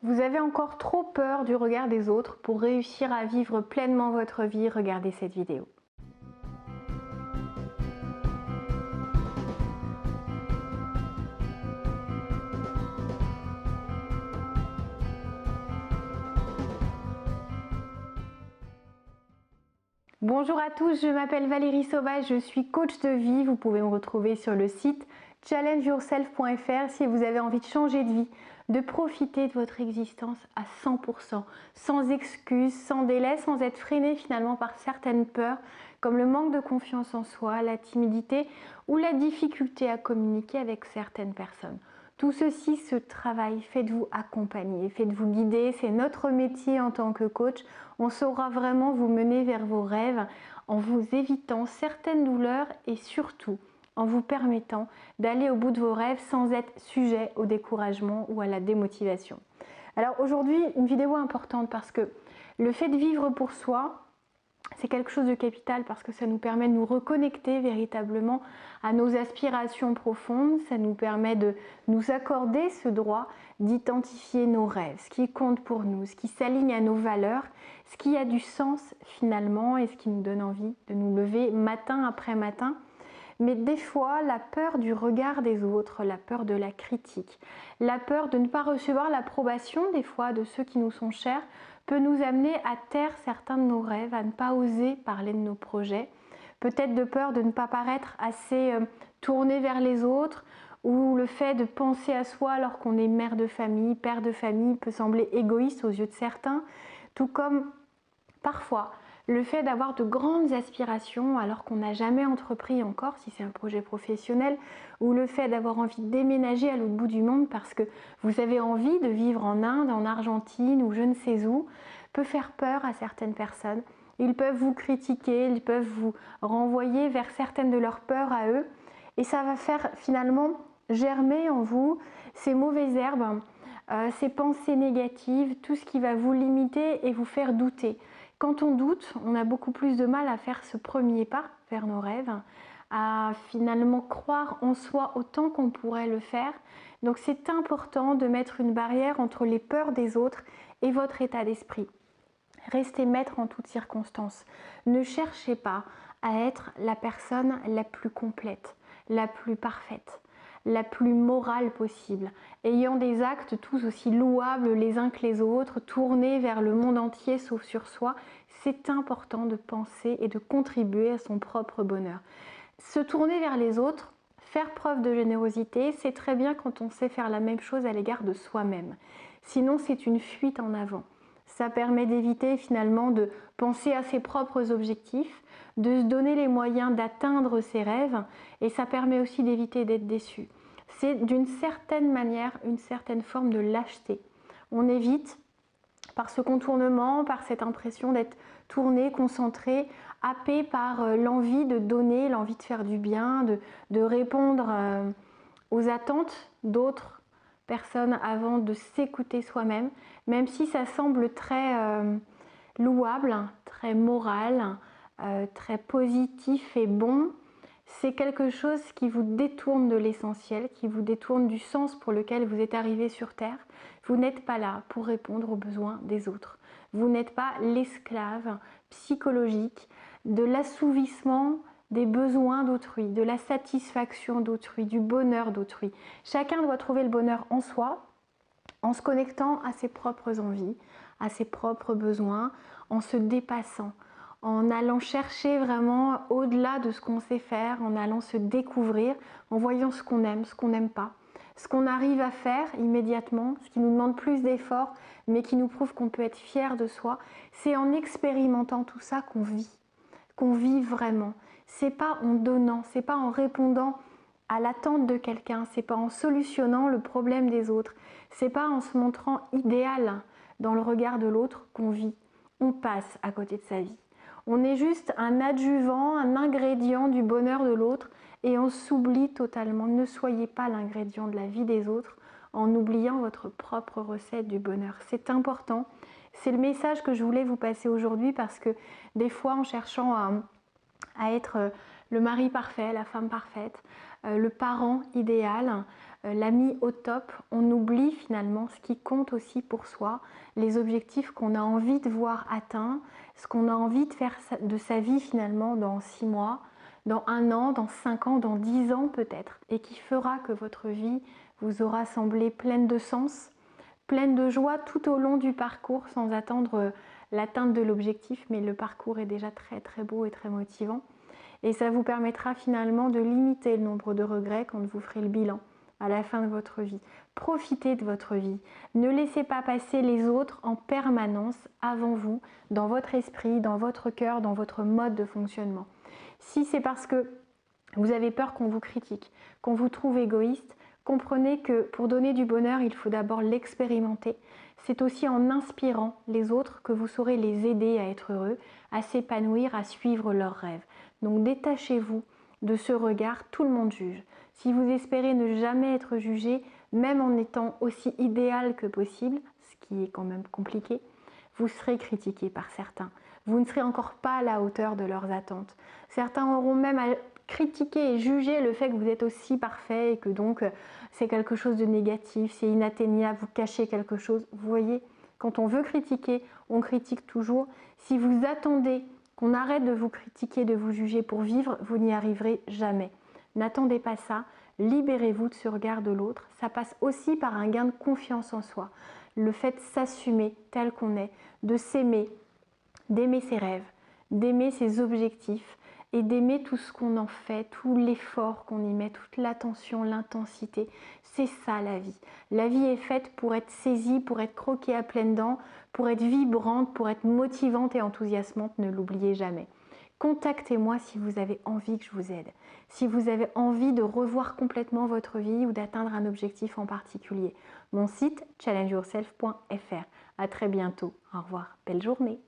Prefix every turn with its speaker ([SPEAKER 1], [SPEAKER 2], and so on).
[SPEAKER 1] Vous avez encore trop peur du regard des autres pour réussir à vivre pleinement votre vie? Regardez cette vidéo. Bonjour à tous, je m'appelle Valérie Sauvage, je suis coach de vie. Vous pouvez me retrouver sur le site challengeyourself.fr si vous avez envie de changer de vie, de profiter de votre existence à 100%, sans excuses, sans délai, sans être freiné finalement par certaines peurs, comme le manque de confiance en soi, la timidité ou la difficulté à communiquer avec certaines personnes. Tout ceci se travaille, faites-vous accompagner, faites-vous guider, c'est notre métier en tant que coach. On saura vraiment vous mener vers vos rêves en vous évitant certaines douleurs et surtout en vous permettant d'aller au bout de vos rêves sans être sujet au découragement ou à la démotivation. Alors aujourd'hui, une vidéo importante parce que le fait de vivre pour soi, c'est quelque chose de capital parce que ça nous permet de nous reconnecter véritablement à nos aspirations profondes, ça nous permet de nous accorder ce droit d'identifier nos rêves, ce qui compte pour nous, ce qui s'aligne à nos valeurs, ce qui a du sens finalement et ce qui nous donne envie de nous lever matin après matin. Mais des fois, la peur du regard des autres, la peur de la critique, la peur de ne pas recevoir l'approbation des fois de ceux qui nous sont chers peut nous amener à taire certains de nos rêves, à ne pas oser parler de nos projets, peut-être de peur de ne pas paraître assez tourné vers les autres, ou le fait de penser à soi alors qu'on est mère de famille, père de famille peut sembler égoïste aux yeux de certains, tout comme parfois le fait d'avoir de grandes aspirations alors qu'on n'a jamais entrepris encore, si c'est un projet professionnel, ou le fait d'avoir envie de déménager à l'autre bout du monde parce que vous avez envie de vivre en Inde, en Argentine ou je ne sais où, peut faire peur à certaines personnes. Ils peuvent vous critiquer, ils peuvent vous renvoyer vers certaines de leurs peurs à eux et ça va faire finalement germer en vous ces mauvaises herbes, ces pensées négatives, tout ce qui va vous limiter et vous faire douter. Quand on doute, on a beaucoup plus de mal à faire ce premier pas vers nos rêves, à finalement croire en soi autant qu'on pourrait le faire. Donc c'est important de mettre une barrière entre les peurs des autres et votre état d'esprit. Restez maître en toutes circonstances. Ne cherchez pas à être la personne la plus complète, la plus parfaite, la plus morale possible, ayant des actes tous aussi louables les uns que les autres, tournés vers le monde entier sauf sur soi. C'est important de penser et de contribuer à son propre bonheur. Se tourner vers les autres, faire preuve de générosité, c'est très bien quand on sait faire la même chose à l'égard de soi-même. Sinon, c'est une fuite en avant. Ça permet d'éviter finalement de penser à ses propres objectifs, de se donner les moyens d'atteindre ses rêves et ça permet aussi d'éviter d'être déçu. C'est d'une certaine manière une certaine forme de lâcheté. On évite par ce contournement, par cette impression d'être tourné, concentré, happé par l'envie de donner, l'envie de faire du bien, de répondre aux attentes d'autres personnes avant de s'écouter soi-même, même si ça semble très louable, très moral, très positif et bon, c'est quelque chose qui vous détourne de l'essentiel, qui vous détourne du sens pour lequel vous êtes arrivé sur Terre. Vous n'êtes pas là pour répondre aux besoins des autres. Vous n'êtes pas l'esclave psychologique de l'assouvissement des besoins d'autrui, de la satisfaction d'autrui, du bonheur d'autrui. Chacun doit trouver le bonheur en soi, en se connectant à ses propres envies, à ses propres besoins, en se dépassant, en allant chercher vraiment au-delà de ce qu'on sait faire, en allant se découvrir, en voyant ce qu'on aime, ce qu'on n'aime pas, ce qu'on arrive à faire immédiatement, ce qui nous demande plus d'efforts, mais qui nous prouve qu'on peut être fier de soi. C'est en expérimentant tout ça qu'on vit vraiment. C'est pas en donnant, c'est pas en répondant à l'attente de quelqu'un, c'est pas en solutionnant le problème des autres, c'est pas en se montrant idéal dans le regard de l'autre qu'on vit. On passe à côté de sa vie. On est juste un adjuvant, un ingrédient du bonheur de l'autre et on s'oublie totalement. Ne soyez pas l'ingrédient de la vie des autres en oubliant votre propre recette du bonheur. C'est important. C'est le message que je voulais vous passer aujourd'hui parce que des fois en cherchant à être le mari parfait, la femme parfaite, le parent idéal, l'a mis au top, on oublie finalement ce qui compte aussi pour soi, les objectifs qu'on a envie de voir atteints, ce qu'on a envie de faire de sa vie finalement dans 6 mois, dans 1 an, dans 5 ans, dans 10 ans peut-être, et qui fera que votre vie vous aura semblé pleine de sens, pleine de joie tout au long du parcours sans attendre l'atteinte de l'objectif, mais le parcours est déjà très très beau et très motivant. Et ça vous permettra finalement de limiter le nombre de regrets quand vous ferez le bilan à la fin de votre vie. Profitez de votre vie. Ne laissez pas passer les autres en permanence avant vous, dans votre esprit, dans votre cœur, dans votre mode de fonctionnement. Si c'est parce que vous avez peur qu'on vous critique, qu'on vous trouve égoïste, comprenez que pour donner du bonheur, il faut d'abord l'expérimenter. C'est aussi en inspirant les autres que vous saurez les aider à être heureux, à s'épanouir, à suivre leurs rêves. Donc détachez-vous de ce regard, tout le monde juge. Si vous espérez ne jamais être jugé, même en étant aussi idéal que possible, ce qui est quand même compliqué, vous serez critiqué par certains. Vous ne serez encore pas à la hauteur de leurs attentes. Certains auront même à critiquer et juger le fait que vous êtes aussi parfait et que donc c'est quelque chose de négatif, c'est inatteignable, vous cachez quelque chose. Vous voyez, quand on veut critiquer, on critique toujours. Si vous attendez qu'on arrête de vous critiquer, de vous juger pour vivre, vous n'y arriverez jamais. N'attendez pas ça, libérez-vous de ce regard de l'autre. Ça passe aussi par un gain de confiance en soi. Le fait de s'assumer tel qu'on est, de s'aimer, d'aimer ses rêves, d'aimer ses objectifs et d'aimer tout ce qu'on en fait, tout l'effort qu'on y met, toute l'attention, l'intensité. C'est ça la vie. La vie est faite pour être saisie, pour être croquée à pleines dents, pour être vibrante, pour être motivante et enthousiasmante, ne l'oubliez jamais. Contactez-moi si vous avez envie que je vous aide, si vous avez envie de revoir complètement votre vie ou d'atteindre un objectif en particulier. Mon site challengeyourself.fr. À très bientôt. Au revoir. Belle journée.